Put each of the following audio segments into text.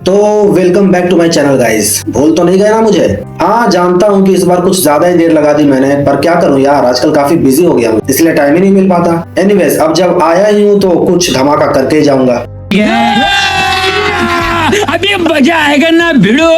तो welcome back to my channel guys. भूल तो नहीं गए ना मुझे? हाँ जानता हूँ कि इस बार कुछ ज्यादा ही देर लगा दी मैंने, पर क्या करूँ यार, आजकल काफी बिजी हो गया हूँ, इसलिए टाइम ही नहीं मिल पाता। एनीवेज, अब जब आया ही हूँ तो कुछ धमाका करके ही जाऊंगा। अभी मजा आएगा ना भिड़ो।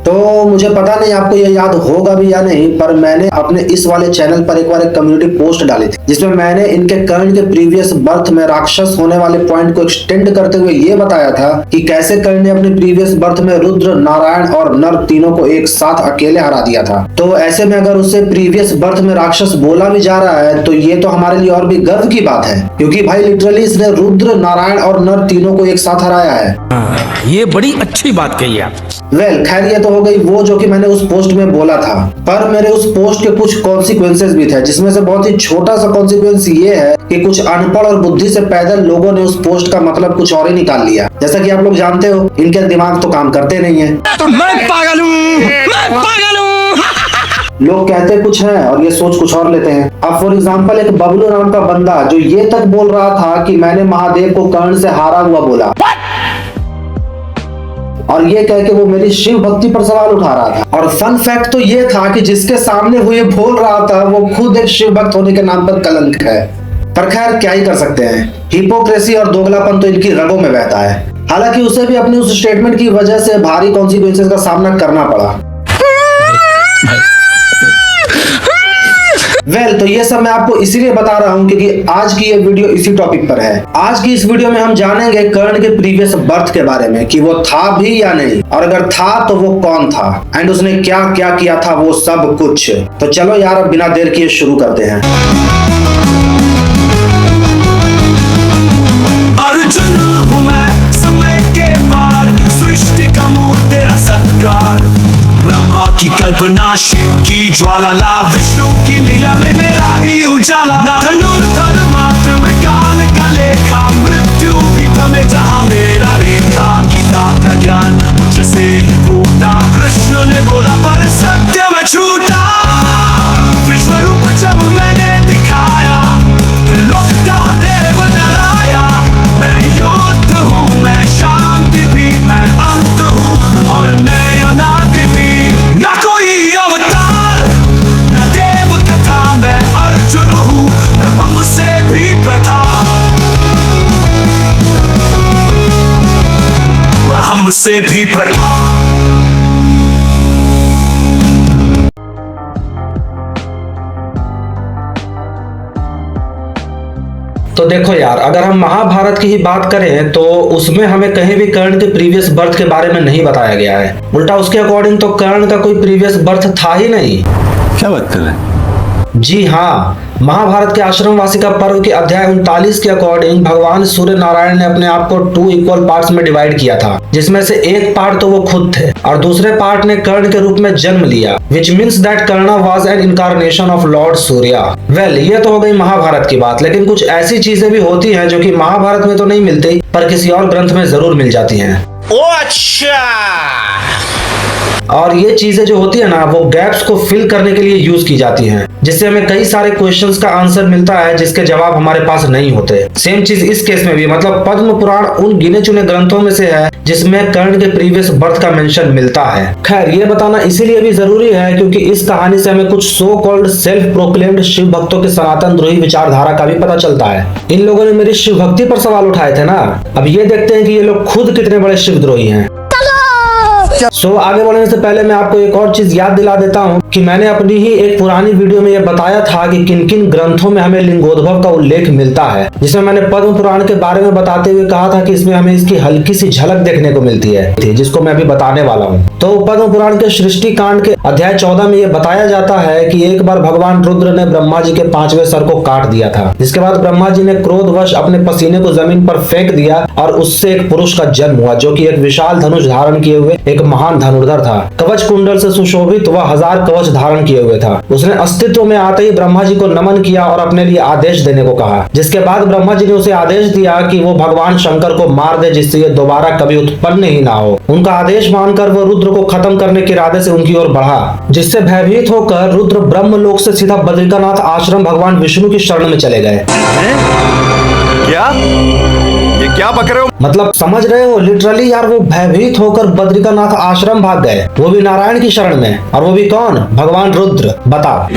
तो मुझे पता नहीं आपको ये याद होगा भी या नहीं, पर मैंने अपने इस वाले चैनल पर एक बार एक कम्युनिटी पोस्ट डाली थी जिसमें मैंने इनके कर्ण के प्रीवियस बर्थ में राक्षस होने वाले पॉइंट को एक्सटेंड करते हुए ये बताया था कि कैसे कर्ण ने अपने प्रीवियस बर्थ में रुद्र, नारायण और नर तीनों को एक साथ अकेले हरा दिया था। तो ऐसे में अगर उसे प्रीवियस बर्थ में राक्षस बोला भी जा रहा है तो ये तो हमारे लिए और भी गर्व की बात है, क्योंकि भाई लिटरली इसने रुद्र, नारायण और नर तीनों को एक साथ हराया है। ये बड़ी अच्छी बात कही आप। वेल खैर, ये तो हो गई वो जो कि मैंने उस पोस्ट में बोला था, पर मेरे उस पोस्ट के कुछ कॉन्सिक्वेंसेस भी थे, जिसमें से बहुत ही छोटा सा कॉन्सिक्वेंस ये है कि कुछ अनपढ़ और बुद्धि से पैदल लोगों ने उस पोस्ट का मतलब कुछ और ही निकाल लिया। जैसा कि आप लोग जानते हो, इनके दिमाग तो काम करते नहीं है। मैं पागल हूँ, मैं पागल हूँ। लोग कहते कुछ है और ये सोच कुछ और लेते हैं। अब फॉर एग्जाम्पल, एक बबलू नाम का बंदा जो ये तक बोल रहा था कि मैंने महादेव को कर्ण से हारा हुआ बोला, और ये कह के वो मेरी शिव भक्ति पर सवाल उठा रहा था। और फन फैक्ट तो ये था कि जिसके सामने वो ये बोल रहा था वो खुद एक शिव भक्त होने के नाम पर कलंक है। पर खैर क्या ही कर सकते हैं, हिपोक्रेसी और दोगलापन तो इनकी रगों में बहता है। हालांकि उसे भी अपनी उस स्टेटमेंट की वजह से भारी कॉन्सिक्वेंसेस का सामना करना पड़ा। तो ये सब मैं आपको इसीलिए बता रहा हूँ क्योंकि आज की ये वीडियो इसी टॉपिक पर है। आज की इस वीडियो में हम जानेंगे कर्ण के प्रीवियस बर्थ के बारे में, कि वो था भी या नहीं, और अगर था तो वो कौन था एंड उसने क्या क्या किया था, वो सब कुछ। तो चलो यार, अब बिना देर किए शुरू करते हैं। अर्जुन हूँ मैं समय के पार, सृष्टि का मूल तेरा सत्कार, ब्रह्मा की कल्पना, शिव की ज्वाला, ला विष्णु की लीला में मेरा ही उजाला। धनुर्धर मात्र में काल का लेखा, मृत्यु भी तमे जहाँ मेरा रेखा। गीता का ज्ञान मुझसे फूटा, कृष्ण ने बोला पर सत्य में छूटा। विश्व रूप जब मैंने दिखाया, लौटा देव डराया। मैं युद्ध हूँ, मैं शांति भी, मैं अंत हूँ और मैं अनादि भी। ना कोई अवतार, ना देव कथा, मैं अर्जुन हूँ, मैं हमसे भी प्रधान, हमसे भी प्रधान। तो देखो यार, अगर हम महाभारत की ही बात करें तो उसमें हमें कहीं भी कर्ण के प्रीवियस बर्थ के बारे में नहीं बताया गया है। उल्टा उसके अकॉर्डिंग तो कर्ण का कोई प्रीवियस बर्थ था ही नहीं। क्या बात कर रहे हैं? जी हाँ, महाभारत के आश्रम वासिका पर्व के अध्याय 39 के अकॉर्डिंग भगवान सूर्य नारायण ने अपने आप को 2 इक्वल पार्ट्स में डिवाइड किया था, जिसमें से एक पार्ट तो वो खुद थे और दूसरे पार्ट ने कर्ण के रूप में जन्म लिया, which means that Karna was an incarnation of lord Surya. Well, ये तो हो गई महाभारत की बात, लेकिन कुछ ऐसी चीजें भी होती हैं जो कि महाभारत में तो नहीं मिलती पर किसी और ग्रंथ में जरूर मिल जाती हैं। ओ अच्छा। और ये चीजें जो होती है ना, वो गैप्स को फिल करने के लिए यूज की जाती हैं, जिससे हमें कई सारे क्वेश्चंस का आंसर मिलता है जिसके जवाब हमारे पास नहीं होते। सेम चीज इस केस में भी, मतलब पद्म पुराण उन गिने चुने ग्रंथों में से है जिसमें कर्ण के प्रीवियस बर्थ का मेंशन मिलता है। खैर, ये बताना इसीलिए भी जरूरी है क्योंकि इस कहानी से हमें कुछ so called self proclaimed Shiva भक्तों के सनातन द्रोही विचारधारा का भी पता चलता है। इन लोगों ने मेरी शिव भक्ति पर सवाल उठाए थे ना, अब ये देखते हैं कि ये लोग खुद कितने बड़े शिव द्रोही हैं। आगे बढ़ने से पहले मैं आपको एक और चीज याद दिला देता हूँ कि मैंने अपनी ही एक पुरानी वीडियो में यह बताया था कि किन किन ग्रंथों में हमें लिंगोद्भव का उल्लेख मिलता है, जिसमें मैंने पद्म पुराण के बारे में बताते हुए कहा था कि इसमें हमें इसकी हल्की सी झलक देखने को मिलती है, जिसको मैं अभी बताने वाला हूँ। तो पद्म पुराण के सृष्टि कांड के अध्याय 14 में यह बताया जाता है कि एक बार भगवान रुद्र ने ब्रह्मा जी के 5वें सर को काट दिया था, जिसके बाद ब्रह्मा जी ने क्रोधवश अपने पसीने को जमीन पर फेंक दिया और उससे एक पुरुष का जन्म हुआ जो कि एक विशाल धनुष धारण किए हुए एक महान धनुर्धर था। कवच कुंडल से सुशोभित वह 1000 कवच धारण किए हुए था। उसने अस्तित्व में आते ही ब्रह्मा जी को नमन किया और अपने लिए आदेश देने को कहा, जिसके बाद ब्रह्मा जी ने उसे आदेश दिया कि वो भगवान शंकर को मार दे, जिससे ये दोबारा कभी उत्पन्न ही ना हो। उनका आदेश मानकर वो रुद्र को खत्म करने के इरादे से उनकी ओर बढ़ा, जिससे भयभीत होकर रुद्र ब्रह्मलोक से सीधा बद्रिकानाथ आश्रम भगवान विष्णु की शरण में चले गए। क्या? ये क्या बक रहे हो? मतलब समझ रहे हो, लिटरली यार वो भयभीत होकर बद्रिकानाथ आश्रम भाग गए, वो भी नारायण की शरण में। और वो भी कौन? भगवान रुद्र। बताओ,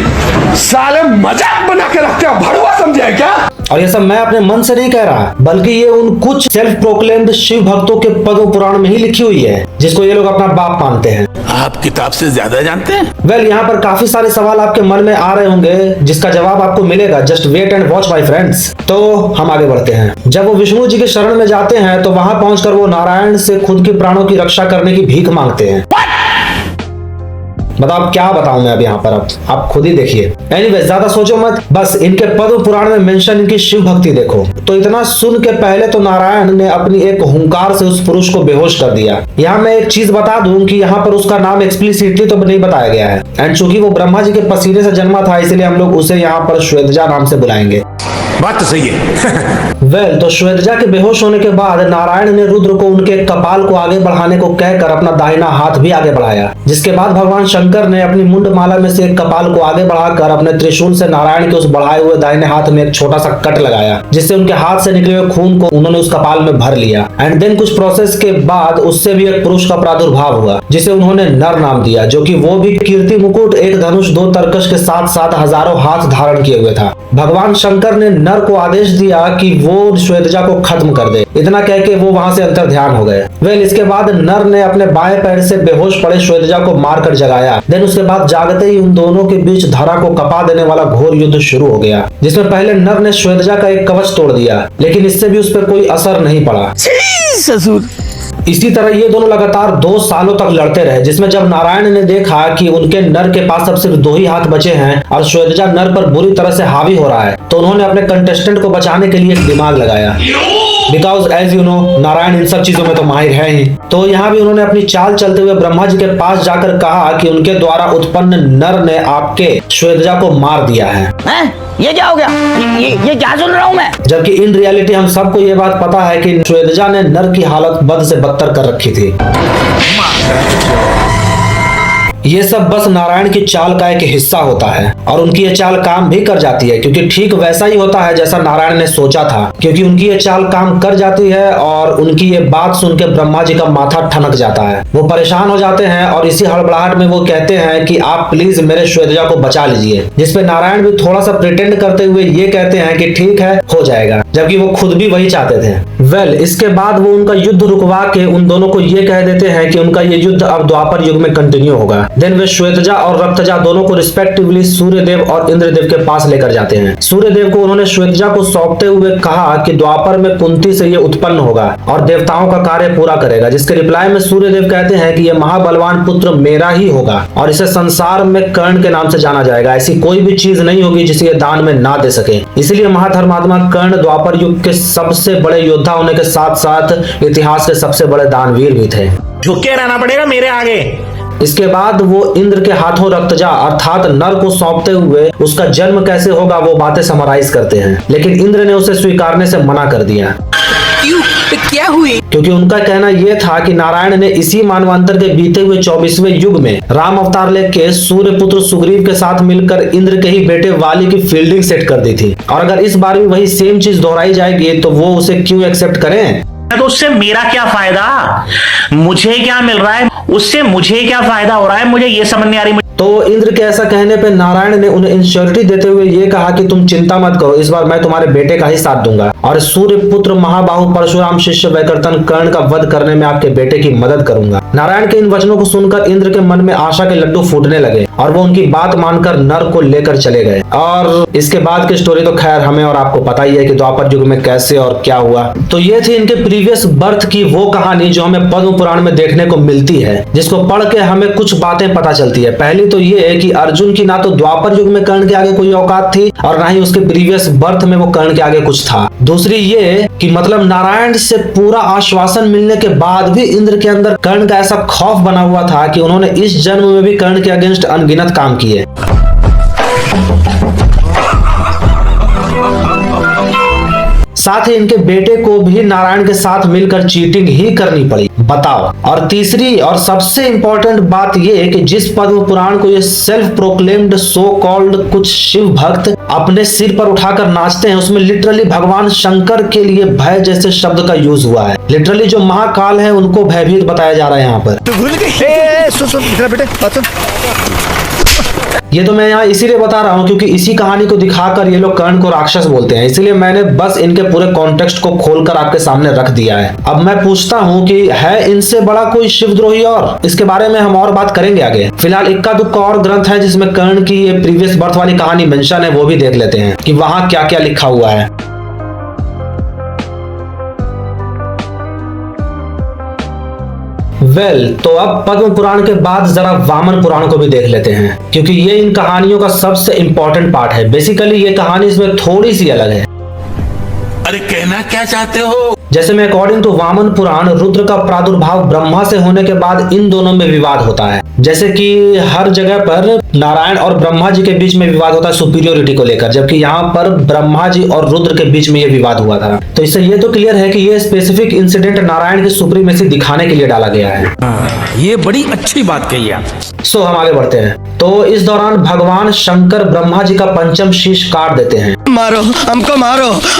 साले मजाक बना के रखते हो, भड़वा समझे है क्या? और ये सब मैं अपने मन से नहीं कह रहा, बल्कि ये उन कुछ सेल्फ प्रोक्लेम्ड शिव भक्तों के पद्म पुराण में ही लिखी हुई है, जिसको ये लोग अपना बाप मानते हैं। आप किताब से ज्यादा जानते हैं। वेल, यहाँ पर काफी सारे सवाल आपके मन में आ रहे होंगे, जिसका जवाब आपको मिलेगा। Just wait and watch my friends. तो हम आगे बढ़ते हैं। जब वो विष्णु जी के शरण में जाते हैं तो वहां पहुंचकर वो नारायण से खुद के प्राणों की रक्षा करने की भीख मांगते हैं। बताओ क्या बताऊं मैं अब यहाँ पर, अब आप खुद ही देखिए। एनीवेज, ज्यादा सोचो मत, बस इनके पद्म पुराण में मेंशन इनकी शिव भक्ति देखो। तो इतना सुन के पहले तो नारायण ने अपनी एक हुंकार से उस पुरुष को बेहोश कर दिया। यहाँ मैं एक चीज बता दूं कि यहाँ पर उसका नाम एक्सप्लिसिटली तो नहीं बताया गया है, एंड चूंकि वो ब्रह्मा जी के पसीने से जन्मा था, इसलिए हम लोग उसे यहाँ पर श्वेतजा नाम से बुलाएंगे। बात तो सही है। वेल, तो श्वेतजा के बेहोश होने के बाद नारायण ने रुद्र को उनके कपाल को आगे बढ़ाने को कहकर अपना दाहिना हाथ भी आगे बढ़ाया, जिसके बाद भगवान शंकर ने अपनी मुंड माला में से एक कपाल को आगे बढ़ाकर अपने त्रिशूल से नारायण के उस बढ़ाए हुए दाहिने हाथ में एक छोटा सा कट लगाया, जिससे उनके हाथ से निकले हुए खून को उन्होंने उस कपाल में भर लिया। एंड देन कुछ प्रोसेस के बाद उससे भी एक पुरुष का प्रादुर्भाव हुआ, जिसे उन्होंने नर नाम दिया, जो कि वो भी कीर्ति मुकुट, एक धनुष, 2 तरकश के साथ साथ हजारों हाथ धारण किए हुए था। भगवान शंकर ने नर को आदेश दिया कि वो श्वेतजा को खत्म कर दे। इतना कह के वो वहां से अंतर ध्यान हो गए। वेल, इसके बाद नर ने अपने बाएं पैर से बेहोश पड़े श्वेतजा को मारकर जगाया। देन उसके बाद जागते ही उन दोनों के बीच धरा को कपा देने वाला घोर युद्ध शुरू हो गया, जिसमें पहले नर ने श्वेतजा का एक कवच तोड़ दिया, लेकिन इससे भी उस पर कोई असर नहीं पड़ा। ससुर। इसी तरह ये दोनों लगातार 2 सालों तक लड़ते रहे, जिसमें जब नारायण ने देखा कि उनके नर के पास अब सिर्फ 2 ही हाथ बचे हैं और श्वेतजा नर पर बुरी तरह से हावी हो रहा है, तो उन्होंने अपने कंटेस्टेंट को बचाने के लिए एक दिमाग लगाया। Because as you know, Narayan इन सब चीजों में तो माहिर है ही। तो यहाँ भी उन्होंने अपनी चाल चलते हुए ब्रह्मा जी के पास जाकर कहा कि उनके द्वारा उत्पन्न नर ने आपके श्वेतजा को मार दिया है। ये क्या हो गया? ये क्या सुन रहा हूँ मैं? जबकि इन रियलिटी हम सबको ये बात पता है कि श्वेतजा ने नर की हालत बद से बदतर कर रखी थी। ये सब बस नारायण की चाल का एक हिस्सा होता है, और उनकी ये चाल काम भी कर जाती है, क्योंकि ठीक वैसा ही होता है जैसा नारायण ने सोचा था। क्योंकि उनकी ये चाल काम कर जाती है और उनकी ये बात सुन के ब्रह्मा जी का माथा ठनक जाता है। वो परेशान हो जाते हैं और इसी हड़बड़ाहट में वो कहते हैं कि आप प्लीज मेरे श्वेतजा को बचा लीजिए, जिसपे नारायण भी थोड़ा सा प्रिटेंड करते हुए ये कहते हैं कि ठीक है, हो जाएगा, जबकि वो खुद भी वही चाहते थे। वेल, इसके बाद वो उनका युद्ध रुकवा के उन दोनों को ये कह देते हैं कि उनका ये युद्ध अब द्वापर युग में कंटिन्यू होगा। देन वे श्वेतजा और रक्तजा दोनों को रिस्पेक्टिवली सूर्यदेव और इंद्रदेव के पास लेकर जाते हैं। सूर्यदेव को उन्होंने श्वेतजा को सौंपते हुए कहा कि द्वापर में कुंती से ये उत्पन्न होगा और देवताओं का कार्य पूरा करेगा, जिसके रिप्लाई में सूर्यदेव कहते हैं कि यह महाबलवान पुत्र मेरा ही होगा और इसे संसार में कर्ण के नाम से जाना जाएगा। ऐसी कोई भी चीज नहीं होगी जिसे ये दान में ना दे सके। इसलिए महाधर्मात्मा कर्ण द्वापर युग के सबसे बड़े योद्धा होने के साथ साथ इतिहास के सबसे बड़े दानवीर भी थे। झुके रहना पड़ेगा मेरे आगे। इसके बाद वो इंद्र के हाथों रक्तजा अर्थात नर को सौंपते हुए उसका जन्म कैसे होगा वो बातें समराइज करते हैं, लेकिन इंद्र ने उसे स्वीकारने से मना कर दिया। क्या हुई? क्योंकि उनका कहना यह था कि नारायण ने इसी मानवांतर के बीते हुए 24वें युग में राम अवतार लेके सूर्य पुत्र सुग्रीव के साथ मिलकर इंद्र के ही बेटे वाली की फील्डिंग सेट कर दी थी, और अगर इस बार भी वही सेम चीज दोहराई जाएगी तो वो उसे क्यों एक्सेप्ट करें। तो उससे मेरा क्या फायदा? मुझे क्या मिल रहा है? उससे मुझे क्या फायदा हो रहा है? मुझे ये समझ नहीं आ रही। तो इंद्र के ऐसा कहने पे नारायण ने उन्हें इंश्योरिटी देते हुए ये कहा कि तुम चिंता मत करो, इस बार मैं तुम्हारे बेटे का ही साथ दूंगा और सूर्य पुत्र महाबाहु परशुराम शिष्य वैकर्तन कर्ण का वध करने में आपके बेटे की मदद करूंगा। नारायण के इन वचनों को सुनकर इंद्र के मन में आशा के लड्डू फूटने लगे और वो उनकी बात मानकर नर को लेकर चले गए। और इसके बाद की स्टोरी तो खैर हमें और आपको पता ही है कि द्वापर युग में कैसे और क्या हुआ। तो ये थी इनके प्रीवियस बर्थ की वो कहानी जो हमें पद्म पुराण में देखने को मिलती है, जिसको पढ़ के हमें कुछ बातें पता चलती है। पहली तो ये है कि अर्जुन की ना तो द्वापर युग में कर्ण के आगे कोई औकात थी और ना ही उसके प्रीवियस बर्थ में वो कर्ण के आगे कुछ था। दूसरी ये कि मतलब नारायण से पूरा आश्वासन मिलने के बाद भी इंद्र के अंदर कर्ण का ऐसा खौफ बना हुआ था कि उन्होंने इस जन्म में भी कर्ण के अगेंस्ट अनगिनत काम किए। साथ ही इनके बेटे को भी नारायण के साथ मिलकर चीटिंग ही करनी पड़ी। बताओ। और तीसरी और सबसे इंपॉर्टेंट बात ये है कि जिस पद्म पुराण को ये सेल्फ प्रोक्लेम्ड सो कॉल्ड कुछ शिव भक्त अपने सिर पर उठाकर नाचते हैं, उसमें लिटरली भगवान शंकर के लिए भय जैसे शब्द का यूज हुआ है। लिटरली जो महाकाल है उनको भयभीत बताया जा रहा है यहाँ पर। ये तो मैं यहाँ इसीलिए बता रहा हूँ क्योंकि इसी कहानी को दिखाकर ये लोग कर्ण को राक्षस बोलते हैं, इसलिए मैंने बस इनके पूरे कॉन्टेक्स्ट को खोलकर आपके सामने रख दिया है। अब मैं पूछता हूँ कि है इनसे बड़ा कोई शिवद्रोही? और इसके बारे में हम और बात करेंगे आगे। फिलहाल इक्का दुक्का और ग्रंथ है जिसमें कर्ण की ये प्रीवियस बर्थ वाली कहानी मेंशन है, वो भी देख लेते हैं कि वहां क्या क्या लिखा हुआ है। तो अब पद्म पुराण के बाद जरा वामन पुराण को भी देख लेते हैं क्योंकि ये इन कहानियों का सबसे इंपॉर्टेंट पार्ट है। बेसिकली ये कहानी इसमें थोड़ी सी अलग है। अरे कहना क्या चाहते हो? जैसे में अकॉर्डिंग टू वामन पुराण रुद्र का प्रादुर्भाव ब्रह्मा से होने के बाद इन दोनों में विवाद होता है। जैसे कि हर जगह पर नारायण और ब्रह्मा जी के बीच में विवाद होता है सुपीरियोरिटी को लेकर, जबकि यहाँ पर ब्रह्मा जी और रुद्र के बीच में ये विवाद हुआ था। तो इससे ये तो क्लियर है कि ये स्पेसिफिक इंसिडेंट नारायण की सुप्रीमेसी दिखाने के लिए डाला गया है। ये बड़ी अच्छी बात कही आप। सो हम आगे बढ़ते हैं। तो इस दौरान भगवान शंकर ब्रह्मा जी का पंचम शीश काट देते हैं। मारो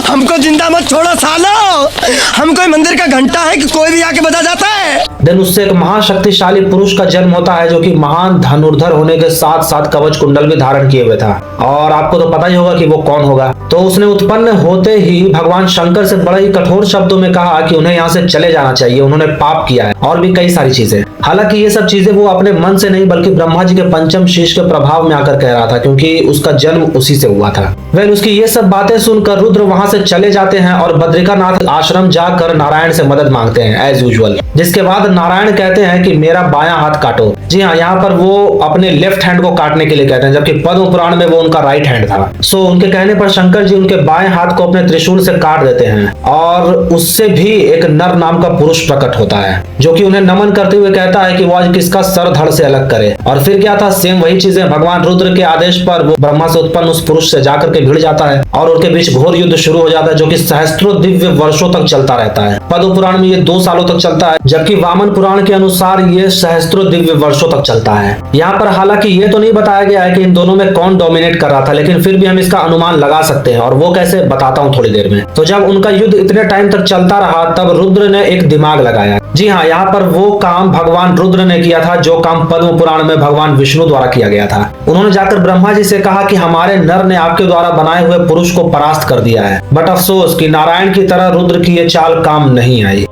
हमको जिंदा मत छोड़ो सालो, हम कोई मंदिर का घंटा है कि कोई भी आके बजा जाता है। देन उससे एक महाशक्तिशाली पुरुष का जन्म होता है जो कि महान धनुर्धर होने के साथ साथ कवच कुंडल भी धारण किए हुए था। और आपको तो पता ही होगा कि वो कौन होगा। तो उसने उत्पन्न होते ही भगवान शंकर से बड़े ही कठोर शब्दों में कहा कि उन्हें यहाँ से चले जाना चाहिए, उन्होंने पाप किया है और भी कई सारी चीजें। हालांकि ये सब चीजें वो अपने मन से नहीं बल्कि ब्रह्मा जी के पंचम शीश के प्रभाव में आकर कह रहा था क्योंकि उसका जन्म उसी से हुआ था। उसकी ये सब बातें सुनकर रुद्र वहां से चले जाते हैं और बद्रिकानाथ आश्रम जाकर नारायण से मदद मांगते हैं एज यूजुअल। जिसके बाद नारायण कहते हैं कि मेरा बायां हाथ काटो। जी हाँ, यहाँ पर वो अपने लेफ्ट हैंड को काटने के लिए कहते हैं, जबकि पद्म पुराण में वो उनका राइट हैंड था। सो उनके कहने पर शंकर जी उनके बाएं हाथ को अपने त्रिशूल से काट देते हैं और उससे भी एक नर नाम का पुरुष प्रकट होता है जो कि उन्हें नमन करते हुए कहता है कि वो आज किसका सर धड़ से अलग करे। और फिर क्या था, सेम वही चीजें भगवान रुद्र के आदेश पर वो ब्रह्मा से उत्पन्न उस पुरुष से जाकर के भिड़ जाता है और उनके बीच घोर युद्ध शुरू हो जाता है जो कि सहस्त्रों दिव्य वर्षों तक चलता रहता है। पद्म पुराण में ये 2 सालों तक चलता है, जबकि वामन पुराण के अनुसार ये सहस्त्रों दिव्य वर्षों तक चलता है। यहाँ पर हालांकि ये तो नहीं बताया गया है कि इन दोनों में कौन डोमिनेट कर रहा था, लेकिन फिर भी हम इसका अनुमान लगा सकते हैं और वो कैसे बताता हूँ थोड़ी देर में। तो जब उनका युद्ध इतने टाइम तक चलता रहा तब रुद्र ने एक दिमाग लगाया। जी हाँ, यहाँ पर वो काम भगवान रुद्र ने किया था जो काम पद्म पुराण में भगवान विष्णु द्वारा किया गया था। उन्होंने जाकर ब्रह्मा जी से कहा कि हमारे नर ने आपके द्वारा बनाए हुए पुरुष को परास्त कर दिया है, बट अफसोस कि नारायण की तरह रुद्र की ये चाल काम नहीं आई।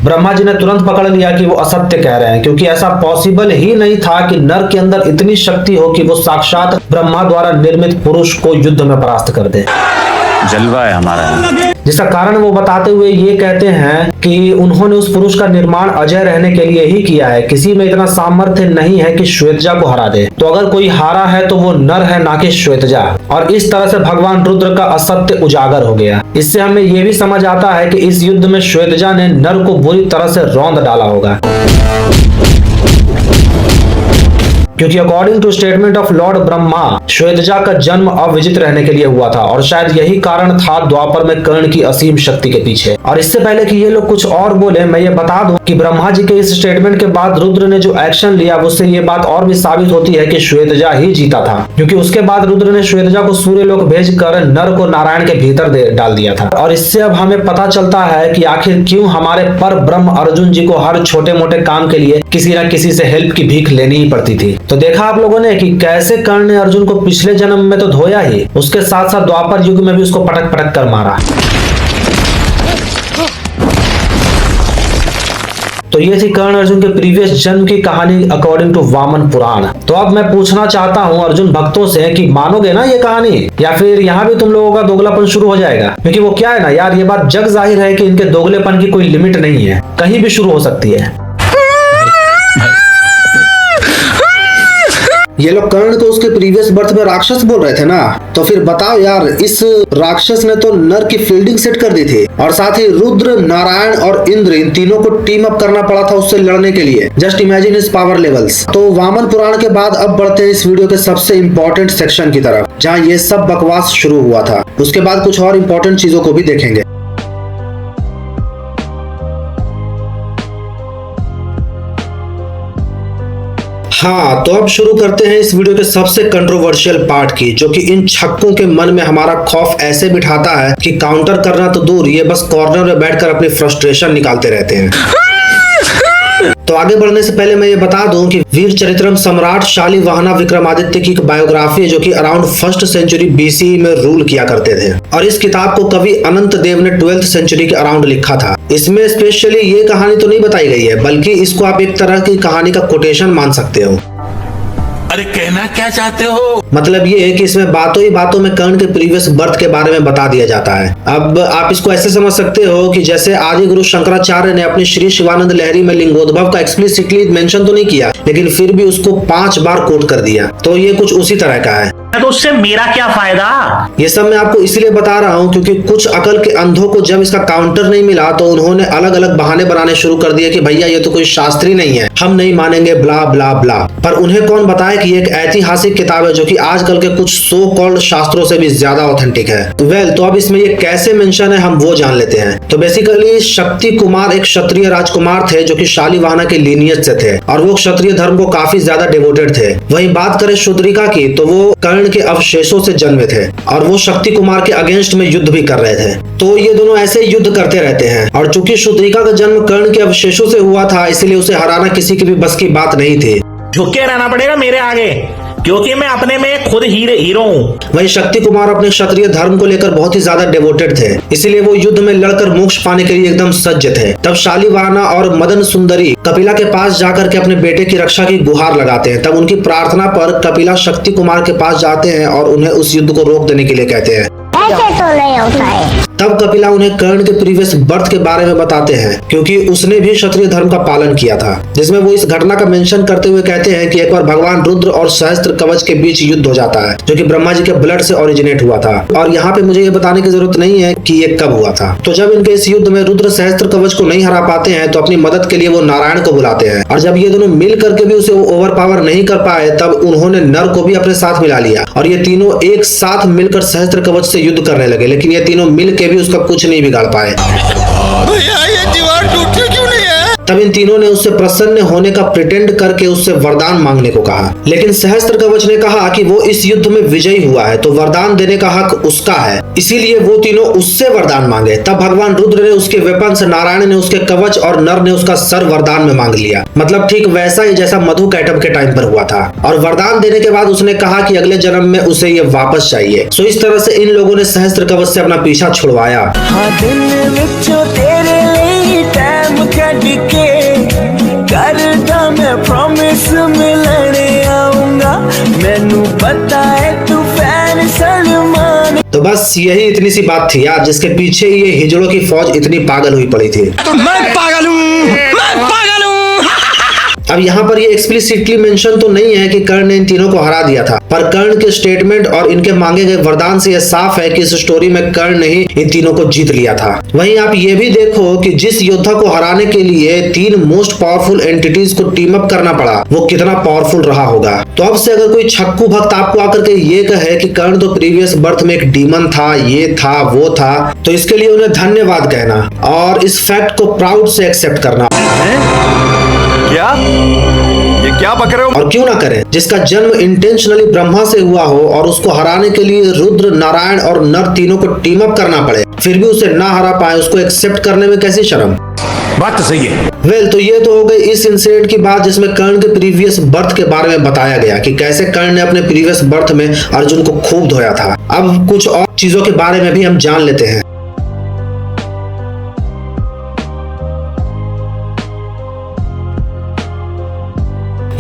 ब्रह्मा जी ने तुरंत पकड़ लिया कि वो असत्य कह रहे हैं क्योंकि ऐसा पॉसिबल ही नहीं था कि नर के अंदर इतनी शक्ति हो कि वो साक्षात ब्रह्मा द्वारा निर्मित पुरुष को युद्ध में परास्त कर दे। जलवा है हमारा। जिसका कारण वो बताते हुए ये कहते हैं कि उन्होंने उस पुरुष का निर्माण अजय रहने के लिए ही किया है, किसी में इतना सामर्थ्य नहीं है कि श्वेतजा को हरा दे। तो अगर कोई हारा है तो वो नर है, ना कि श्वेतजा। और इस तरह से भगवान रुद्र का असत्य उजागर हो गया। इससे हमें ये भी समझ आता है कि इस युद्ध में श्वेतजा ने नर को बुरी तरह से रौंद डाला होगा, क्योंकि according to statement of lord Brahma Shwetaja का जन्म अविजित रहने के लिए हुआ था और शायद यही कारण था द्वापर में कर्ण की असीम शक्ति के पीछे। और इससे पहले कि ये लोग कुछ और बोले, मैं ये बता दूं कि ब्रह्मा जी के इस स्टेटमेंट के बाद रुद्र ने जो एक्शन लिया उससे ये बात और भी साबित होती है कि श्वेतजा ही जीता था, क्योंकि उसके बाद रुद्र ने श्वेतजा को सूर्य लोक भेजकर नर को नारायण के भीतर डाल दिया था। और इससे अब हमें पता चलता है कि आखिर क्यों हमारे पर ब्रह्म अर्जुन जी को हर छोटे मोटे काम के लिए किसी न किसी से हेल्प की भीख लेनी ही पड़ती थी। तो देखा आप लोगों ने कि कैसे कर्ण ने अर्जुन को पिछले जन्म में तो धोया ही, उसके साथ साथ द्वापर युग में भी उसको पटक पटक कर मारा। तो ये थी कर्ण अर्जुन के प्रीवियस जन्म की कहानी अकॉर्डिंग टू वामन पुराण। तो अब मैं पूछना चाहता हूँ अर्जुन भक्तों से कि मानोगे ना ये कहानी, या फिर यहाँ भी तुम लोगों का दोगलापन शुरू हो जाएगा? क्योंकि वो क्या है ना यार, ये बात जग जाहिर है कि इनके दोगलेपन की कोई लिमिट नहीं है, कहीं भी शुरू हो सकती है। ये लोग कर्ण को उसके प्रीवियस बर्थ में राक्षस बोल रहे थे ना, तो फिर बताओ यार, इस राक्षस ने तो नर की फील्डिंग सेट कर दी थी और साथ ही रुद्र, नारायण और इंद्र इन तीनों को टीम अप करना पड़ा था उससे लड़ने के लिए। जस्ट इमेजिन इस पावर लेवल्स। तो वामन पुराण के बाद अब बढ़ते हैं इस वीडियो के सबसे इम्पोर्टेंट सेक्शन की तरफ, जहाँ ये सब बकवास शुरू हुआ था। उसके बाद कुछ और इम्पोर्टेंट चीजों को भी देखेंगे। हाँ, तो अब शुरू करते हैं इस वीडियो के सबसे कंट्रोवर्शियल पार्ट की, जो कि इन छक्कों के मन में हमारा खौफ ऐसे बिठाता है कि काउंटर करना तो दूर, ये बस कॉर्नर में बैठकर अपनी फ्रस्ट्रेशन निकालते रहते हैं। तो आगे बढ़ने से पहले मैं ये बता दूं कि वीर चरित्रम सम्राट शालिवाहन विक्रमादित्य की एक बायोग्राफी है, जो कि अराउंड 1st सेंचुरी BCE में रूल किया करते थे, और इस किताब को कवि अनंत देव ने 12th सेंचुरी के अराउंड लिखा था। इसमें स्पेशली ये कहानी तो नहीं बताई गई है, बल्कि इसको आप एक तरह की कहानी का कोटेशन मान सकते हो। अरे कहना क्या चाहते हो? मतलब ये है कि इसमें बातों ही बातों में कर्ण के प्रीवियस बर्थ के बारे में बता दिया जाता है। अब आप इसको ऐसे समझ सकते हो कि जैसे आदि गुरु शंकराचार्य ने अपनी श्री शिवानंद लहरी में लिंगोद्भव का एक्सप्लिसिटली मेंशन तो नहीं किया, लेकिन फिर भी उसको 5 बार कोट कर दिया, तो ये कुछ उसी तरह का है। तो उससे मेरा क्या फायदा? ये सब मैं आपको इसलिए बता रहा हूँ क्योंकि कुछ अकल के अंधों को जब इसका काउंटर नहीं मिला तो उन्होंने अलग अलग बहाने बनाने शुरू कर दिए कि भैया ये तो कोई शास्त्री नहीं है, हम नहीं मानेंगे, ब्ला ब्ला ब्ला। पर उन्हें कौन बताए कि एक ऐतिहासिक किताब है जो कि आजकल के कुछ सो कॉल्ड शास्त्रों से भी ज्यादा ऑथेंटिक है। तो अब इसमें ये कैसे मेंशन है हम वो जान लेते हैं। तो बेसिकली शक्ति कुमार एक क्षत्रिय राजकुमार थे जो कि शालिवाहन के लीनियज से थे, और वो क्षत्रिय धर्म को काफी ज्यादा डिवोटेड थे। वहीं बात करें शूद्रिका की, तो वो कर्ण के अवशेषों से जन्मे थे, और वो शक्ति कुमार के अगेंस्ट में युद्ध भी कर रहे थे। तो ये दोनों ऐसे युद्ध करते रहते हैं, और चूंकि शूद्रिका का जन्म कर्ण के अवशेषों से हुआ था, इसलिए उसे हराना किसी की भी बस की बात नहीं थी। झुक के रहना पड़ेगा मेरे आगे, क्योंकि मैं अपने में खुद हीरो हूँ। वहीं शक्ति कुमार अपने क्षत्रिय धर्म को लेकर बहुत ही ज्यादा डिवोटेड थे, इसीलिए वो युद्ध में लड़कर मोक्ष पाने के लिए एकदम सज्ज थे। तब शालिवाहन और मदन सुंदरी कपिला के पास जाकर के अपने बेटे की रक्षा की गुहार लगाते हैं। तब उनकी प्रार्थना पर कपिला शक्ति कुमार के पास जाते हैं और उन्हें उस युद्ध को रोक देने के लिए कहते हैं। ऐसे तो नहीं होता है। तब कपिला उन्हें कर्ण के प्रीवियस बर्थ के बारे में बताते हैं, क्योंकि उसने भी क्षत्रिय धर्म का पालन किया था, जिसमें वो इस घटना का मेंशन करते हुए कहते हैं कि एक बार भगवान रुद्र और सहस्त्र कवच के बीच युद्ध हो जाता है, जो कि ब्रह्मा जी के ब्लड से ओरिजिनेट हुआ था। और यहाँ पे मुझे ये बताने की जरूरत नहीं है कि ये कब हुआ था। तो जब इनके इस युद्ध में रुद्र सहस्त्र कवच को नहीं हरा पाते हैं, तो अपनी मदद के लिए वो नारायण को बुलाते हैं, और जब ये दोनों मिल करके भी उसे ओवर पावर नहीं कर पाए, तब उन्होंने नर को भी अपने साथ मिला लिया, और ये तीनों एक साथ मिलकर सहस्त्र कवच से युद्ध करने लगे। लेकिन ये तीनों मिल के भी उसका कुछ नहीं बिगाड़ पाए। भैया ये दीवार टूटती क्यों नहीं है? तब इन तीनों ने उससे प्रसन्न होने का प्रिटेंड करके उससे वरदान मांगने को कहा, लेकिन सहस्त्र कवच ने कहा कि वो इस युद्ध में विजयी हुआ है, तो वरदान देने का हक उसका है, इसीलिए वो तीनों उससे वरदान मांगे। तब भगवान रुद्र ने उसके वेपन से, नारायण ने उसके कवच और नर ने उसका सर वरदान में मांग लिया। मतलब ठीक वैसा ही जैसा मधु कैटब के टाइम पर हुआ था। और वरदान देने के बाद उसने कहा कि अगले जन्म में उसे ये वापस चाहिए। सो इस तरह से इन लोगों ने सहस्त्र कवच से अपना पीछा छुड़वाया। तो बस यही इतनी सी बात थी यार, जिसके पीछे ये हिजड़ों की फौज इतनी पागल हुई पड़ी थी। तो मैं पागल हूँ। अब यहाँ पर ये एक्सप्लिसिटली मेंशन तो नहीं है कि कर्ण ने इन तीनों को हरा दिया था, पर कर्ण के स्टेटमेंट और इनके मांगे गए वरदान से यह साफ है कि इस स्टोरी में कर्ण ने ही इन तीनों को जीत लिया था। वहीं आप ये भी देखो कि जिस योद्धा को हराने के लिए 3 मोस्ट पावरफुल एंटिटीज को टीम अप करना पड़ा, वो कितना पावरफुल रहा होगा। तो अब से अगर कोई छक्कू भक्त आपको आकर के ये कहे कि कर्ण तो प्रीवियस बर्थ में एक डीमन था, ये था, वो था, तो इसके लिए उन्हें धन्यवाद कहना और इस फैक्ट को प्राउड से एक्सेप्ट करना। क्या? ये क्या बक रहे हो? और क्यों ना करें, जिसका जन्म इंटेंशनली ब्रह्मा से हुआ हो और उसको हराने के लिए रुद्र, नारायण और नर तीनों को टीम अप करना पड़े, फिर भी उसे ना हरा पाए, उसको एक्सेप्ट करने में कैसी शर्म। बात तो सही है। तो ये तो हो गई इस इंसिडेंट की बात जिसमें कर्ण के प्रीवियस बर्थ के बारे में बताया गया कि कैसे कर्ण ने अपने प्रीवियस बर्थ में अर्जुन को खूब धोया था। अब कुछ और चीजों के बारे में भी हम जान लेते हैं।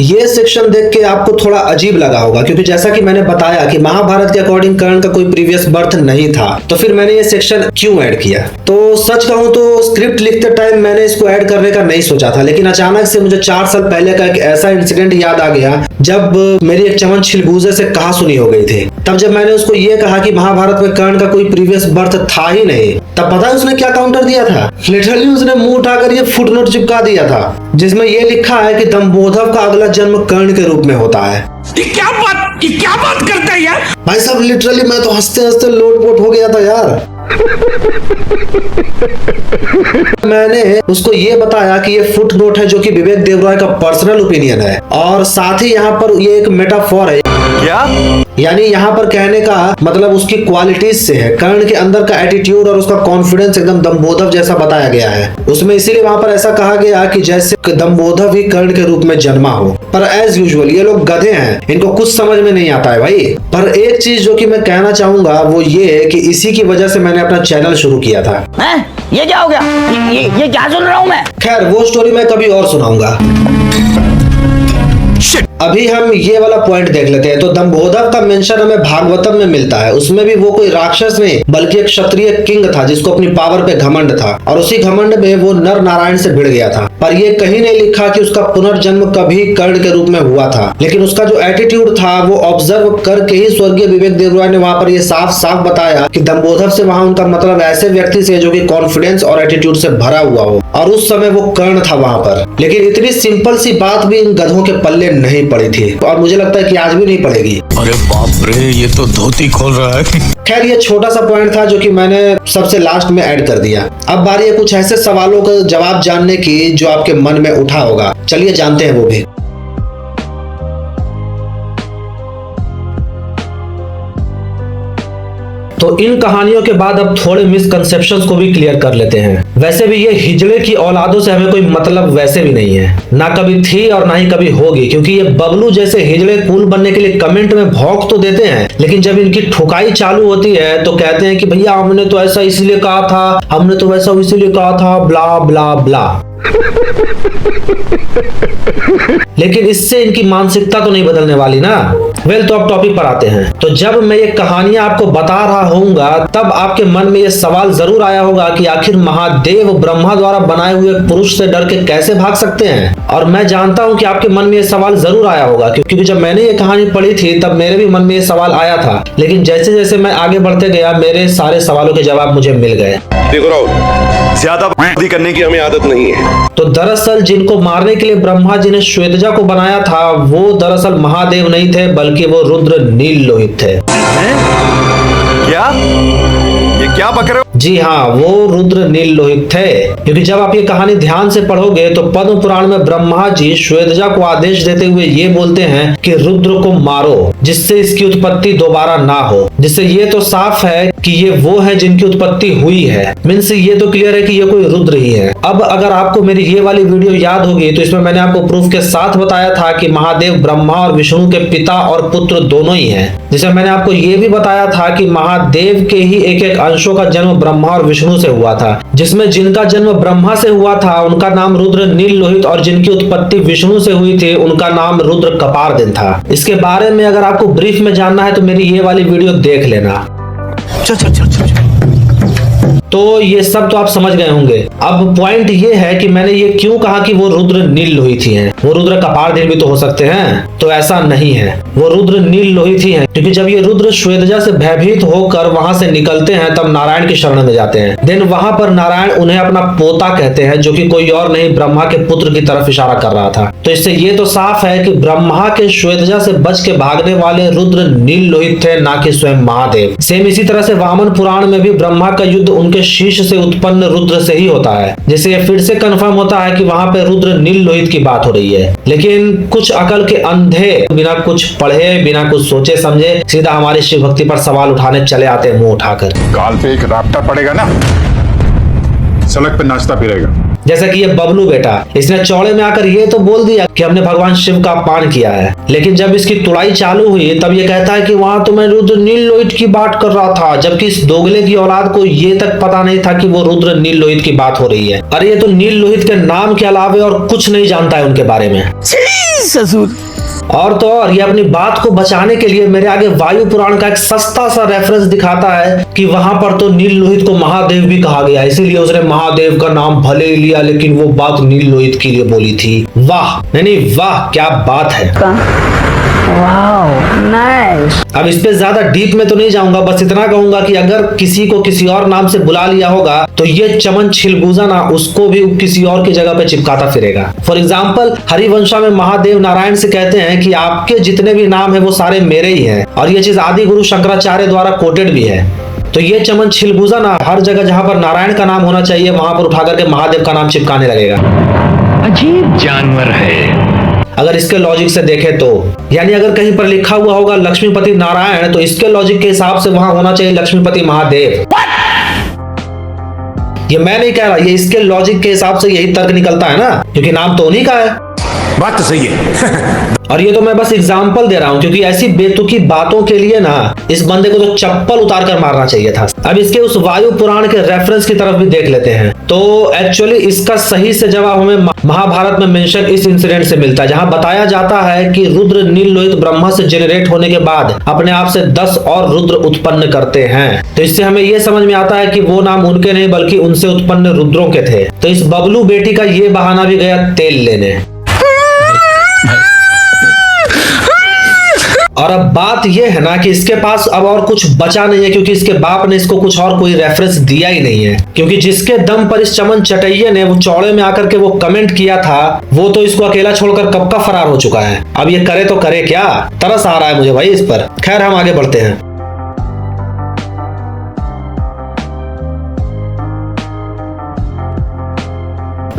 ये सेक्शन देख के आपको थोड़ा अजीब लगा होगा, क्योंकि जैसा कि मैंने बताया कि महाभारत के अकॉर्डिंग कर्ण का कोई प्रीवियस बर्थ नहीं था, तो फिर मैंने ये सेक्शन क्यों ऐड किया। तो सच कहूं तो स्क्रिप्ट लिखते टाइम मैंने इसको ऐड करने का नहीं सोचा था, लेकिन अचानक से मुझे 4 साल पहले का एक ऐसा इंसिडेंट याद आ गया जब मेरी एक चमन छिलगूजे से कहा सुनी हो गई थी। तब जब मैंने उसको ये कहा कि महाभारत में कर्ण का कोई प्रीवियस बर्थ था ही नहीं, तब पता है उसने क्या काउंटर दिया था। लिटरली उसने मुंह उठाकर ये फुटनोट चिपका दिया था जिसमें ये लिखा है कि दंभोधव का अगला जन्म कर्ण के रूप में होता है। ये क्या बात करता है यार? भाई साहब लिटरली मैं तो हंसते हंसते लोटपोट हो गया था यार। मैंने उसको ये बताया कि ये फुट नोट है जो कि विवेक देवराय का पर्सनल ओपिनियन है, और साथ ही यहाँ पर ये एक मेटाफोर है। क्या? यानी यहाँ पर कहने का मतलब उसकी क्वालिटीज से है। कर्ण के अंदर का एटीट्यूड और उसका कॉन्फिडेंस एकदम दम्बोधव जैसा बताया गया है उसमें, इसीलिए वहां पर ऐसा कहा गया कि जैसे दम्बोधव ही कर्ण के रूप में जन्मा हो। पर एज यूजुअल ये लोग गधे हैं, इनको कुछ समझ में नहीं आता है भाई। पर एक चीज जो कि मैं कहना चाहूंगा वो ये है कि इसी की वजह से मैंने अपना चैनल शुरू किया था। ये क्या हो गया? ये क्या सुन रहा हूँ मैं? खैर वो स्टोरी मैं कभी और सुनाऊंगा। अभी हम ये वाला पॉइंट देख लेते हैं। तो दम्बोधव का मेंशन हमें भागवतम में मिलता है। उसमें भी वो कोई राक्षस नहीं बल्कि एक क्षत्रिय किंग था जिसको अपनी पावर पे घमंड था, और उसी घमंड में वो नर नारायण से भिड़ गया था। पर ये कहीं नहीं लिखा कि उसका पुनर्जन्म कभी कर्ण के रूप में हुआ था, लेकिन उसका जो एटीट्यूड था वो ऑब्जर्व करके ही स्वर्गीय विवेक देवराय ने वहां पर ये साफ साफ बताया कि दम्बोधव से वहां उनका मतलब ऐसे व्यक्ति से जो कि कॉन्फिडेंस और एटीट्यूड से भरा हुआ हो, और उस समय वो कर्ण था वहां पर। लेकिन इतनी सिंपल सी बात भी इन गधों के पल्ले नहीं पड़ी थी, और मुझे लगता है कि आज भी नहीं पड़ेगी। अरे बाप रे, ये तो धोती खोल रहा है। खैर ये छोटा सा पॉइंट था जो कि मैंने सबसे लास्ट में ऐड कर दिया। अब बारी है कुछ ऐसे सवालों का जवाब जानने की जो आपके मन में उठा होगा। चलिए जानते हैं वो भी। तो इन कहानियों के बाद अब थोड़े मिसकंसेप्शंस को भी क्लियर कर लेते हैं। वैसे भी ये हिजड़े की औलादों से हमें कोई मतलब वैसे भी नहीं है, ना कभी थी और ना ही कभी होगी, क्योंकि ये बबलू जैसे हिजड़े कूल बनने के लिए कमेंट में भौंक तो देते हैं, लेकिन जब इनकी ठुकाई चालू होती है तो कहते हैं कि भैया हमने तो ऐसा इसलिए कहा था, हमने तो वैसा इसलिए कहा था, ब्ला ब्ला ब्ला। लेकिन इससे इनकी मानसिकता तो नहीं बदलने वाली ना। वेल, तो अब टॉपिक पर आते हैं। तो जब मैं ये कहानियां आपको बता रहा होऊंगा तब आपके मन में ये सवाल जरूर आया होगा कि आखिर महादेव ब्रह्मा द्वारा बनाए हुए पुरुष से डर के कैसे भाग सकते हैं। और मैं जानता हूं कि आपके मन में ये सवाल जरूर आया होगा, क्योंकि जब मैंने ये कहानी पढ़ी थी तब मेरे भी मन में ये सवाल आया था। लेकिन जैसे जैसे मैं आगे बढ़ते गया मेरे सारे सवालों के जवाब मुझे मिल गए। देखो राहुल, ज्यादा बात करने की हमें आदत नहीं है। तो दरअसल जिनको मारने के लिए ब्रह्मा जी ने श्वेतजा को बनाया था वो दरअसल महादेव नहीं थे, बल्कि वो रुद्र नील लोहित थे। क्या? ये क्या बक रहे हो? जी हाँ, वो रुद्र नील लोहित थे। क्योंकि जब आप ये कहानी ध्यान से पढ़ोगे तो पद्म पुराण में ब्रह्मा जी श्वेतजा को आदेश देते हुए ये बोलते हैं कि रुद्र को मारो जिससे इसकी उत्पत्ति दोबारा ना हो। जिससे ये तो साफ है कि ये वो है जिनकी उत्पत्ति हुई है। मीन्स ये तो क्लियर है कि ये कोई रुद्र ही है। अब अगर आपको मेरी ये वाली वीडियो याद होगी तो इसमें मैंने आपको प्रूफ के साथ बताया था कि महादेव ब्रह्मा और विष्णु के पिता और पुत्र दोनों ही हैं। जिसमें मैंने आपको ये भी बताया था कि महादेव के ही एक एक अंशों का जन्म ब्रह्मा और विष्णु से हुआ था, जिसमें जिनका जन्म ब्रह्मा से हुआ था उनका नाम रुद्र नील लोहित, और जिनकी उत्पत्ति विष्णु से हुई थी उनका नाम रुद्र कपारदिन था। इसके बारे में अगर आपको ब्रीफ में जानना है तो मेरी ये वाली वीडियो देख लेना। तो ये सब तो आप समझ गए होंगे। अब पॉइंट ये है कि मैंने ये क्यों कहा कि वो रुद्र नील लोहित ही हैं। वो रुद्र कपारदिन भी तो हो सकते हैं, तो ऐसा नहीं है, वो रुद्र नील लोहित ही हैं। क्योंकि जब ये रुद्र श्वेतजा से भयभीत होकर वहां से निकलते हैं तब नारायण की शरण में जाते हैं। देन वहां पर नारायण उन्हें अपना पोता कहते हैं, जो कि कोई और नहीं ब्रह्मा के पुत्र की तरफ इशारा कर रहा था। तो इससे ये तो साफ है कि ब्रह्मा के श्वेतजा से बच के भागने वाले रुद्र नील लोहित थे, ना कि स्वयं महादेव। सेम इसी तरह से वामन पुराण में भी ब्रह्मा का युद्ध उनके शीश से उत्पन्न रुद्र से ही होता है, जिससे ये फिर से कंफर्म होता है कि वहां पे रुद्र नील लोहित की बात हो रही है। लेकिन कुछ अकल के अंधे बिना कुछ पढ़े बिना कुछ सोचे समझे सीधा हमारी शिव भक्ति पर सवाल उठाने चले आते हैं मुंह उठाकर। गाल पे एक राप्टा पड़ेगा ना, सड़क पे नाचता फिरेगा। जैसा कि ये बबलू बेटा, इसने चौड़े में आकर ये तो बोल दिया कि हमने भगवान शिव का अपमान किया है, लेकिन जब इसकी तुड़ाई चालू हुई तब ये कहता है कि वहां तो मैं रुद्र नील लोहित की बात कर रहा था, जबकि इस दोगले की औलाद को ये तक पता नहीं था कि वो रुद्र नील लोहित की बात हो रही है। अरे ये तो नील लोहित के नाम के अलावे और कुछ नहीं जानता है उनके बारे में। ससुर और तो और ये अपनी बात को बचाने के लिए मेरे आगे वायु पुराण का एक सस्ता सा रेफरेंस दिखाता है कि वहां पर तो नील लोहित को महादेव भी कहा गया, इसीलिए उसने महादेव का नाम भले ही लिया लेकिन वो बात नील लोहित के लिए बोली थी। वाह, नहीं वाह, क्या बात है। नाइस। अब इस पे ज्यादा डीप में तो नहीं जाऊंगा, बस इतना कहूंगा कि अगर किसी को किसी और नाम से बुला लिया होगा तो ये चमन छिलबूजा ना उसको भी किसी और की जगह पे चिपकाता फिरेगा। फॉर एग्जाम्पल हरिवंशा में महादेव नारायण से कहते हैं कि आपके जितने भी नाम है वो सारे मेरे ही हैं, और ये चीज आदि गुरु शंकराचार्य द्वारा कोटेड भी है। तो ये चमन छिलबूजा ना हर जगह जहाँ पर नारायण का नाम होना चाहिए वहां पर उठा करके महादेव का नाम चिपकाने लगेगा। अजीब जानवर है। अगर इसके लॉजिक से देखें तो यानी अगर कहीं पर लिखा हुआ होगा लक्ष्मीपति नारायण, तो इसके लॉजिक के हिसाब से वहां होना चाहिए लक्ष्मीपति महादेव। ये मैं नहीं कह रहा, ये इसके लॉजिक के हिसाब से यही तर्क निकलता है ना, क्योंकि नाम तो उन्हीं का है। बात तो सही है। और ये तो मैं बस एग्जांपल दे रहा हूँ, क्योंकि ऐसी बेतुकी बातों के लिए ना इस बंदे को तो चप्पल उतार कर मारना चाहिए था। अब इसके उस वायु पुराण के रेफरेंस की तरफ भी देख लेते हैं। तो एक्चुअली इसका सही से जवाब हमें महाभारत में मेंशन इस इंसिडेंट से मिलता है, जहां बताया जाता है कि रुद्र नील लोहित ब्रह्मा से जेनरेट होने के बाद अपने आप से 10 और रुद्र उत्पन्न करते हैं। तो इससे हमें यह समझ में आता है कि वो नाम उनके नहीं बल्कि उनसे उत्पन्न रुद्रों के थे। तो इस बबलू बेटी का ये बहाना भी गया तेल लेने। और अब बात यह है ना कि इसके पास अब और कुछ बचा नहीं है, क्योंकि इसके बाप ने इसको कुछ और कोई रेफरेंस दिया ही नहीं है। क्योंकि जिसके दम पर इस चमन चटैये ने वो चौड़े में आकर के वो कमेंट किया था, वो तो इसको अकेला छोड़कर कब का फरार हो चुका है। अब ये करे तो करे क्या, तरस आ रहा है मुझे भाई इस पर। खैर हम आगे बढ़ते हैं।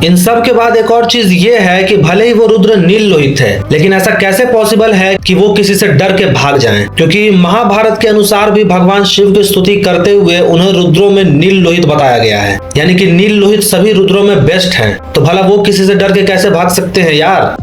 इन सब के बाद एक और चीज ये है कि भले ही वो रुद्र नील लोहित है, लेकिन ऐसा कैसे पॉसिबल है कि वो किसी से डर के भाग जाएं? क्योंकि महाभारत के अनुसार भी भगवान शिव की स्तुति करते हुए उन्हें रुद्रों में नील लोहित बताया गया है, यानी कि नील लोहित सभी रुद्रों में बेस्ट हैं। तो भला वो किसी से डर के कैसे भाग सकते हैं यार?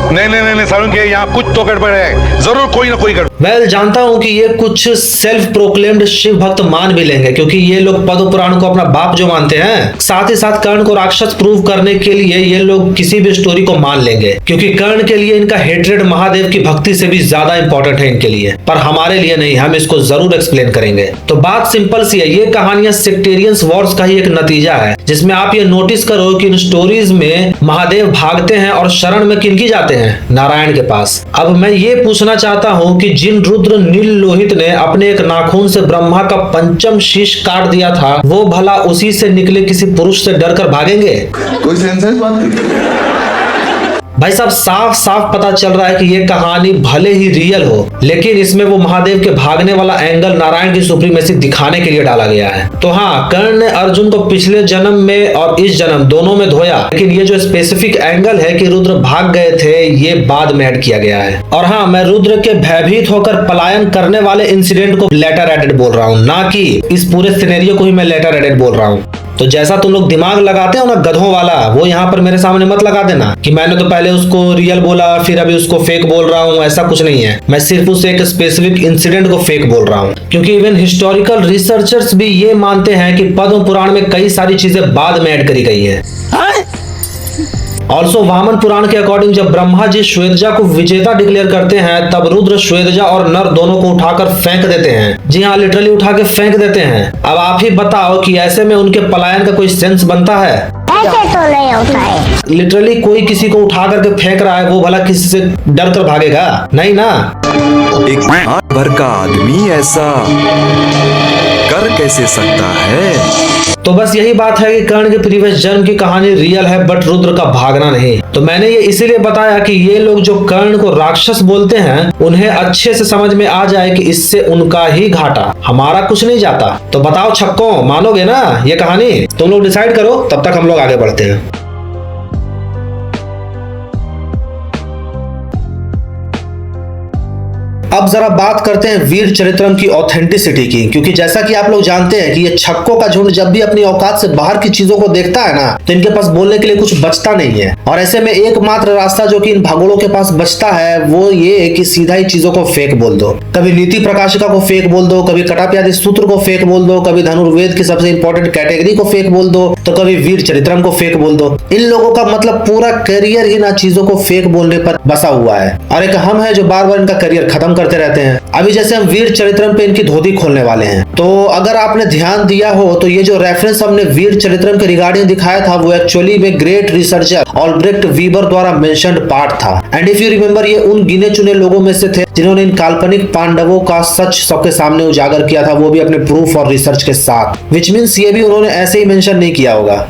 नहीं सारुण के यहाँ कुछ तो गड़बड़ है, जरूर कोई ना कोई गड़बड़। मैं जानता हूँ कि ये कुछ सेल्फ प्रोक्लेम्ड शिव भक्त मान भी लेंगे, क्योंकि ये लोग पद्म पुराण को अपना बाप जो मानते हैं, साथ ही साथ कर्ण को राक्षस प्रूव करने के लिए ये लोग किसी भी स्टोरी को मान लेंगे, क्योंकि कर्ण के लिए इनका हेट्रेड महादेव की भक्ति से भी ज्यादा इंपॉर्टेंट है इनके लिए। पर हमारे लिए नहीं, हम इसको जरूर एक्सप्लेन करेंगे। तो बात सिंपल सी है, ये कहानियां सेक्टेरियंस वॉर्स का ही एक नतीजा है, जिसमें आप ये नोटिस करो कि इन स्टोरीज में महादेव भागते हैं और शरण में किनकी जाते हैं? नारायण के पास। अब मैं ये पूछना चाहता हूँ कि जिन रुद्र नील लोहित ने अपने एक नाखून से ब्रह्मा का पंचम शीश काट दिया था, वो भला उसी से निकले किसी पुरुष से डरकर भागेंगे? कोई सेंस है इस बात की? भाई साहब साफ साफ पता चल रहा है कि ये कहानी भले ही रियल हो, लेकिन इसमें वो महादेव के भागने वाला एंगल नारायण की सुप्रीमेसी दिखाने के लिए डाला गया है। तो हाँ, कर्ण ने अर्जुन को पिछले जन्म में और इस जन्म दोनों में धोया, लेकिन ये जो स्पेसिफिक एंगल है कि रुद्र भाग गए थे, ये बाद में ऐड किया गया है। और हाँ, मैं रुद्र के भयभीत होकर पलायन करने वाले इंसिडेंट को लेटर एडेड बोल रहा हूँ, ना कि इस पूरे सिनेरियो को ही मैं लेटर एडेड बोल रहा हूँ। तो जैसा तुम लोग दिमाग लगाते हो ना गधों वाला, वो यहाँ पर मेरे सामने मत लगा देना कि मैंने तो पहले उसको रियल बोला फिर अभी उसको फेक बोल रहा हूँ। ऐसा कुछ नहीं है, मैं सिर्फ उस एक स्पेसिफिक इंसिडेंट को फेक बोल रहा हूँ, क्योंकि इवन हिस्टोरिकल रिसर्चर्स भी ये मानते हैं कि पद्म पुराण में कई सारी चीजें बाद में ऐड करी गई है। ऑल्सो वामन पुराण के अकॉर्डिंग जब ब्रह्मा जी श्वेतजा को विजेता डिक्लेयर करते हैं, तब रुद्र श्वेतजा और नर दोनों को उठाकर फेंक देते हैं। जी हाँ, लिटरली उठा के फेंक देते हैं। अब आप ही बताओ कि ऐसे में उनके पलायन का कोई सेंस बनता है? ऐसे तो नहीं होता है। लिटरली कोई किसी को उठा करके फेंक रहा है, वो भला किसी से डर कर भागेगा? नहीं ना। एक भर का आदमी ऐसा कर कैसे सकता है? तो बस यही बात है कि कर्ण के प्रीवियस जन्म की कहानी रियल है, बट रुद्र का भागना नहीं। तो मैंने ये इसीलिए बताया कि ये लोग जो कर्ण को राक्षस बोलते हैं, उन्हें अच्छे से समझ में आ जाए कि इससे उनका ही घाटा, हमारा कुछ नहीं जाता। तो बताओ छक्कों, मानोगे ना ये कहानी? तुम लोग डिसाइड करो, तब तक हम लोग आगे बढ़ते हैं। अब जरा बात करते हैं वीर चरित्रम की ऑथेंटिसिटी की, क्योंकि जैसा कि आप लोग जानते हैं कि ये छक्कों का झुंड जब भी अपनी औकात से बाहर की चीजों को देखता है ना, तो इनके पास बोलने के लिए कुछ बचता नहीं है। और ऐसे में एकमात्र रास्ता जो कि इन भगोड़ों के पास बचता है, वो ये है कि सीधा ही चीजों को फेक बोल दो। कभी नीति प्रकाशिका को फेक बोल दो, कभी कटाप्यादि सूत्र को फेक बोल दो, कभी धनुर्वेद की सबसे इंपॉर्टेंट कैटेगरी को फेक बोल दो, तो कभी वीर चरित्रम को फेक बोल दो। इन लोगों का मतलब पूरा करियर इन चीजों को फेक बोलने पर बसा हुआ है, और एक हम है जो बार बार इनका करियर खत्म करते रहते हैं। अभी जैसे हम वीर चरित्रम पे इनकी धोती खोलने वाले हैं, तो अगर आपने ध्यान दिया हो तो ये जो रेफरेंस हमने वीर चरित्रम के रिगार्डिंग दिखाया था, वो एक्चुअली में ग्रेट रिसर्चर ऑल्ब्रेक्ट वीबर द्वारा मेंशन्ड पार्ट था। एंड इफ यू रिमेंबर, ये उन गिने चुने लोगों में से थे जिन्होंने इन काल्पनिक पांडवों का सच सबके सामने उजागर किया था, वो भी अपने प्रूफ और रिसर्च के साथ। विच मीन्स ये भी उन्होंने ऐसे ही मेंशन नहीं किया होगा।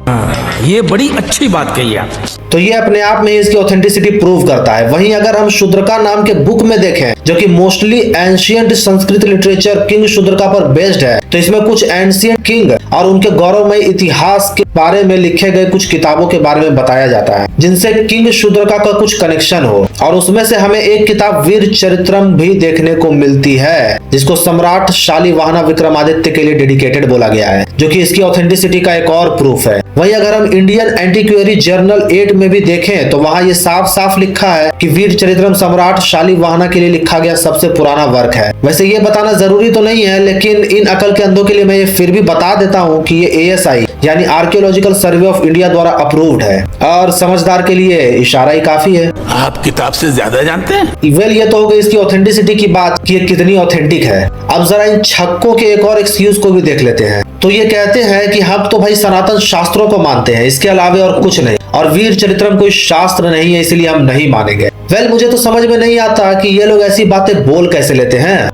ये बड़ी अच्छी बात कही आप। तो तो ये अपने आप में इसकी ऑथेंटिसिटी प्रूव करता है। वहीं अगर हम शूद्रका नाम के बुक में देखें, जो कि mostly ancient Sanskrit literature king Shudraka पर बेस्ड है, तो इसमें कुछ एंशियंट किंग और उनके गौरवमय इतिहास के बारे में लिखे गए कुछ किताबों के बारे में बताया जाता है, जिनसे किंग शूद्रका का कुछ कनेक्शन हो। और उसमें से हमें एक किताब वीर चरित्रम भी देखने को मिलती है, जिसको सम्राट शालिवाहन विक्रमादित्य के लिए डेडिकेटेड बोला गया है, जो कि इसकी ऑथेंटिसिटी का एक और प्रूफ है। वहीं अगर हम इंडियन एंटीक्वेरी जर्नल 8 में भी देखें तो वहां ये साफ साफ लिखा है कि वीर चरित्रम सम्राट शालिवाहन के लिए लिखा गया सबसे पुराना वर्क है। वैसे ये बताना जरूरी तो नहीं है, लेकिन इन अकल के अंधों के लिए मैं ये फिर भी बता देता हूँ कि ये ASI यानी आर्कियोलॉजिकल सर्वे ऑफ इंडिया द्वारा अप्रूव्ड है, और समझदार के लिए इशारा ही काफी है। आप किताब से ज्यादा जानते हैं। वेल, ये तो हो गई इसकी ऑथेंटिसिटी की बात कि ये कितनी ऑथेंटिक है। अब जरा इन छक्कों के एक और एक्सक्यूज को भी देख लेते हैं। तो ये कहते हैं कि हम तो भाई सनातन शास्त्रों को मानते हैं, इसके अलावा और कुछ नहीं, और वीर चरित्रम कोई शास्त्र नहीं है, इसलिए हम नहीं मानेंगे। वेल, मुझे तो समझ में नहीं आता कि ये लोग ऐसी बातें बोल कैसे लेते हैं।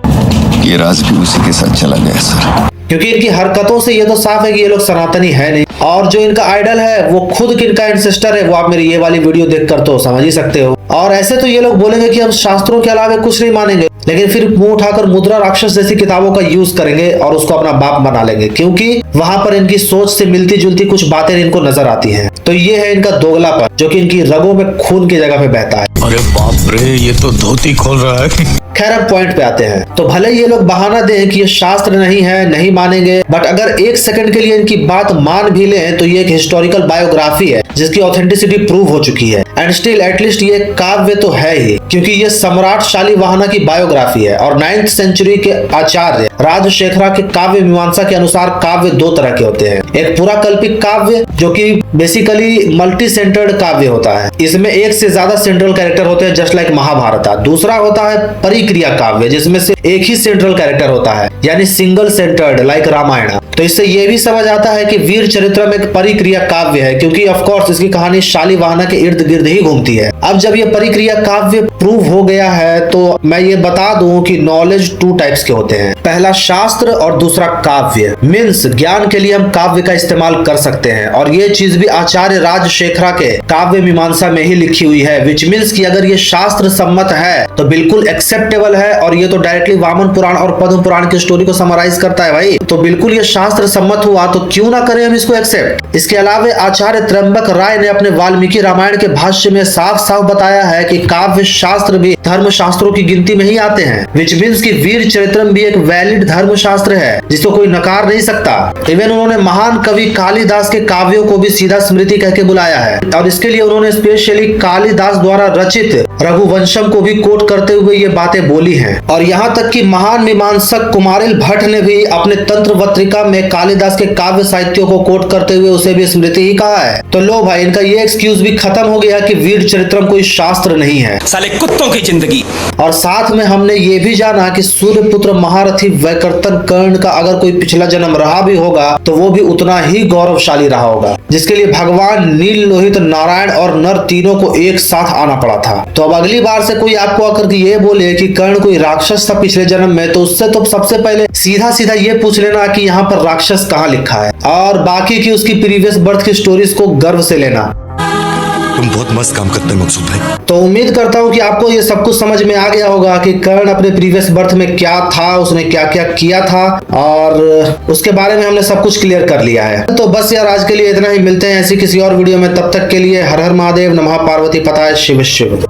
ये राज भी उसी के साथ चला गया सर, क्योंकि इनकी हरकतों से ये तो साफ है कि ये लोग सनातनी है नहीं, और जो इनका आइडल है वो खुद किनका एंसेस्टर है वो आप मेरी ये वाली वीडियो देखकर तो समझ ही सकते हो। और ऐसे तो ये लोग बोलेंगे कि हम शास्त्रों के अलावा कुछ नहीं मानेंगे, लेकिन फिर मुंह उठाकर मुद्रा राक्षस जैसी किताबों का यूज करेंगे और उसको अपना बाप बना लेंगे, क्योंकि वहां पर इनकी सोच से मिलती जुलती कुछ बातें इनको नजर आती हैं। तो ये है इनका दोगलापन, जो कि इनकी रगों में खून की जगह पे बहता है। अरे बाप रे, ये तो धोती खोल रहा है। खैर, अब पॉइंट पे आते हैं। तो भले ये लोग बहाना दें कि ये शास्त्र नहीं है, नहीं मानेंगे, बट अगर एक सेकंड के लिए इनकी बात मान भी लें तो ये एक हिस्टोरिकल बायोग्राफी है जिसकी ऑथेंटिसिटी प्रूव हो चुकी है। एंड स्टिल एटलीस्ट ये काव्य तो है ही, क्योंकि ये सम्राट शालिवाहन की बायोग्राफी है। और 9th सेंचुरी के आचार्य राजशेखरा के काव्य मीमांसा के अनुसार काव्य दो तरह के होते हैं। एक पूरा कल्पिक काव्य, जो कि बेसिकली मल्टी सेंटर्ड काव्य होता है, इसमें एक से ज्यादा सेंट्रल कैरेक्टर होते हैं जस्ट लाइक महाभारत। दूसरा होता है परिक्रिया काव्य, जिसमें से एक ही सेंट्रल कैरेक्टर होता है, यानी सिंगल सेंटर्ड लाइक रामायण। तो इससे ये भी समझ आता है कि वीर चरित्रम एक परिक्रिया काव्य है, क्योंकि ऑफ कोर्स इसकी कहानी शालिवाहन के इर्द गिर्द ही घूमती है। अब जब ये परिक्रिया काव्य प्रूव हो गया है तो मैं ये बता दूं कि नॉलेज 2 टाइप्स के होते हैं। पहला शास्त्र और दूसरा काव्य। मीन्स ज्ञान के लिए हम काव्य का इस्तेमाल कर सकते हैं, और ये चीज भी आचार्य राजशेखरा के काव्य मीमांसा में ही लिखी हुई है, विच मीन्स कि अगर ये शास्त्र सम्मत है तो बिल्कुल एक्सेप्टेबल है, और ये तो डायरेक्टली वामन पुराण और पद्म पुराण की स्टोरी को समराइज करता है भाई। तो बिल्कुल ये शास्त्र सम्मत हुआ, तो क्यों ना करें हम इसको एक्सेप्ट। इसके अलावा आचार्य त्र्यंबक राय ने अपने वाल्मीकि रामायण के भाष्य में साफ साफ बताया है कि काव्य शास्त्र भी धर्म शास्त्रों की गिनती में ही आते हैं, विच मीन्स कि वीर चरित्रम भी एक वैलिड धर्म शास्त्र है जिसको कोई नकार नहीं सकता। इवन उन्होंने महान कवि कालिदास के काव्यों को भी सीधा स्मृति कह के बुलाया है, और इसके लिए उन्होंने स्पेशली कालिदास द्वारा रचित रघुवंशम को भी कोट करते हुए ये बातें बोली हैं। और यहाँ तक कि महान मीमांसक कुमारिल भट्ट ने भी अपने तंत्रवत्रिका में कालिदास के काव्य साहित्यों को कोट करते हुए उसे भी स्मृति ही कहा है। तो लो भाई, इनका ये एक्सक्यूज भी खत्म हो गया कि वीर चरित्रम कोई शास्त्र नहीं है, साले कुत्तों की जिंदगी। और साथ में हमने ये भी जाना कि सूर्यपुत्र महारथी वैकर्तन कर्ण का अगर कोई पिछला जन्म रहा भी होगा तो वो भी उतना ही गौरवशाली रहा होगा, जिसके लिए भगवान नील लोहित नारायण और नर तीनों को एक साथ आना पड़ा था। तो अब अगली बार से कोई आपको आकर ये बोले कि कर्ण कोई राक्षस था पिछले जन्म में, तो उससे तो सबसे पहले सीधा सीधा ये पूछ लेना कि यहाँ पर राक्षस कहाँ लिखा है, और बाकी की उसकी प्रीवियस बर्थ की स्टोरीज को गर्व से लेना। तुम बहुत मस्त काम करते हो मकसूद भाई। तो उम्मीद करता हूँ कि आपको ये सब कुछ समझ में आ गया होगा कि कर्ण अपने प्रीवियस बर्थ में क्या था, उसने क्या क्या किया था, और उसके बारे में हमने सब कुछ क्लियर कर लिया है। तो बस यार, आज के लिए इतना ही। मिलते हैं ऐसी किसी और वीडियो में, तब तक के लिए हर हर महादेव, नमः पार्वती, पताय शिव शिव।